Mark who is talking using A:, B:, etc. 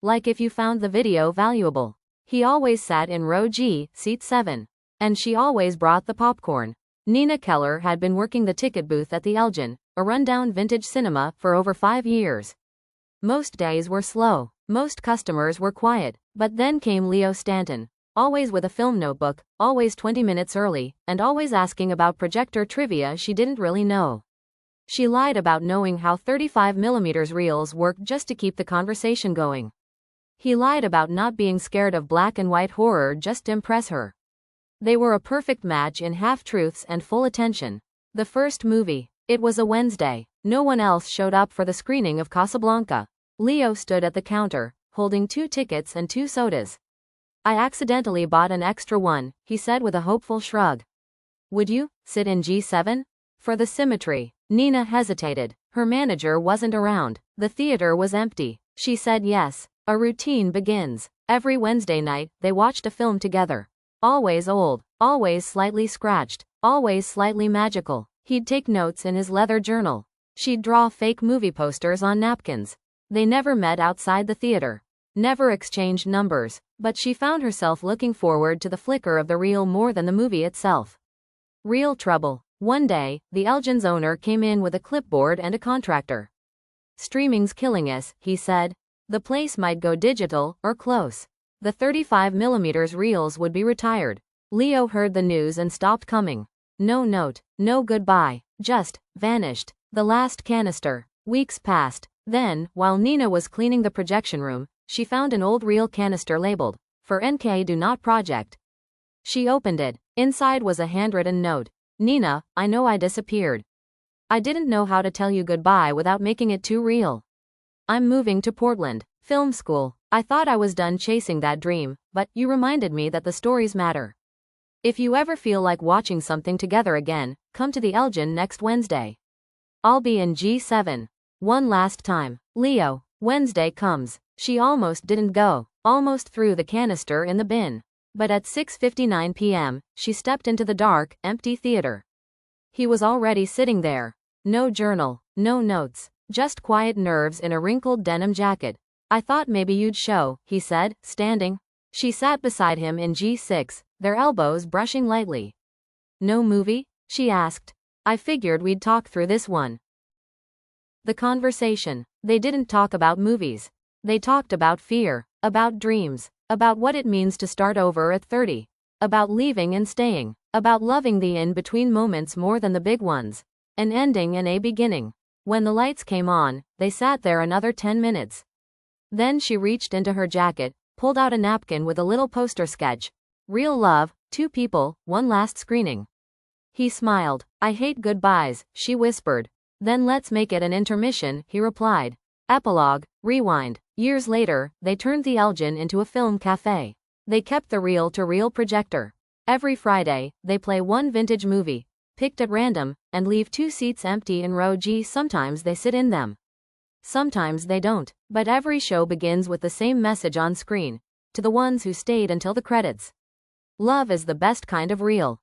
A: like if you found the video valuable. He always sat in row G, seat 7. And she always brought the popcorn. Nina Keller had been working the ticket booth at the Elgin, a rundown vintage cinema, for over 5 years. Most days were slow. Most customers were quiet. But then came Leo Stanton. Always with a film notebook, always 20 minutes early, and always asking about projector trivia she didn't really know. She lied about knowing how 35mm reels worked just to keep the conversation going. He lied about not being scared of black and white horror just to impress her. They were a perfect match in half-truths and full attention. The first movie. It was a Wednesday. No one else showed up for the screening of Casablanca. Leo stood at the counter, holding 2 tickets and 2 sodas. I accidentally bought an extra one, he said with a hopeful shrug. Would you sit in G7? For the symmetry. Nina hesitated. Her manager wasn't around. The theater was empty. She said yes. A routine begins. Every Wednesday night, they watched a film together. Always old, always slightly scratched, always slightly magical. He'd take notes in his leather journal. She'd draw fake movie posters on napkins. They never met outside the theater. Never exchanged numbers, but she found herself looking forward to the flicker of the reel more than the movie itself. Real trouble. One day, the Elgin's owner came in with a clipboard and a contractor. Streaming's killing us, he said. The place might go digital, or close. The 35mm reels would be retired. Leo heard the news and stopped coming. No note, no goodbye, just vanished. The last canister. Weeks passed. Then, while Nina was cleaning the projection room, she found an old reel canister labeled, "For NK Do Not Project." She opened it. Inside was a handwritten note. Nina, I know I disappeared. I didn't know how to tell you goodbye without making it too real. I'm moving to Portland. Film school. I thought I was done chasing that dream, but you reminded me that the stories matter. If you ever feel like watching something together again, come to the Elgin next Wednesday. I'll be in G7. One last time. Leo. Wednesday comes. She almost didn't go. Almost threw the canister in the bin. But at 6:59 p.m., she stepped into the dark, empty theater. He was already sitting there. No journal, no notes, just quiet nerves in a wrinkled denim jacket. I thought maybe you'd show, he said, standing. She sat beside him in G6, their elbows brushing lightly. No movie? She asked. I figured we'd talk through this one. The conversation. They didn't talk about movies. They talked about fear, about dreams, about what it means to start over at 30, about leaving and staying, about loving the in-between moments more than the big ones, an ending and a beginning. When the lights came on, they sat there another 10 minutes. Then she reached into her jacket, pulled out a napkin with a little poster sketch. Real love, 2 people, 1 last screening. He smiled. I hate goodbyes, she whispered. Then let's make it an intermission, he replied. Epilogue, rewind. Years later, they turned the Elgin into a film cafe. They kept the reel-to-reel projector. Every Friday, they play one vintage movie, picked at random, and leave 2 seats empty in row G. Sometimes they sit in them. Sometimes they don't, but every show begins with the same message on screen, to the ones who stayed until the credits. Love is the best kind of real.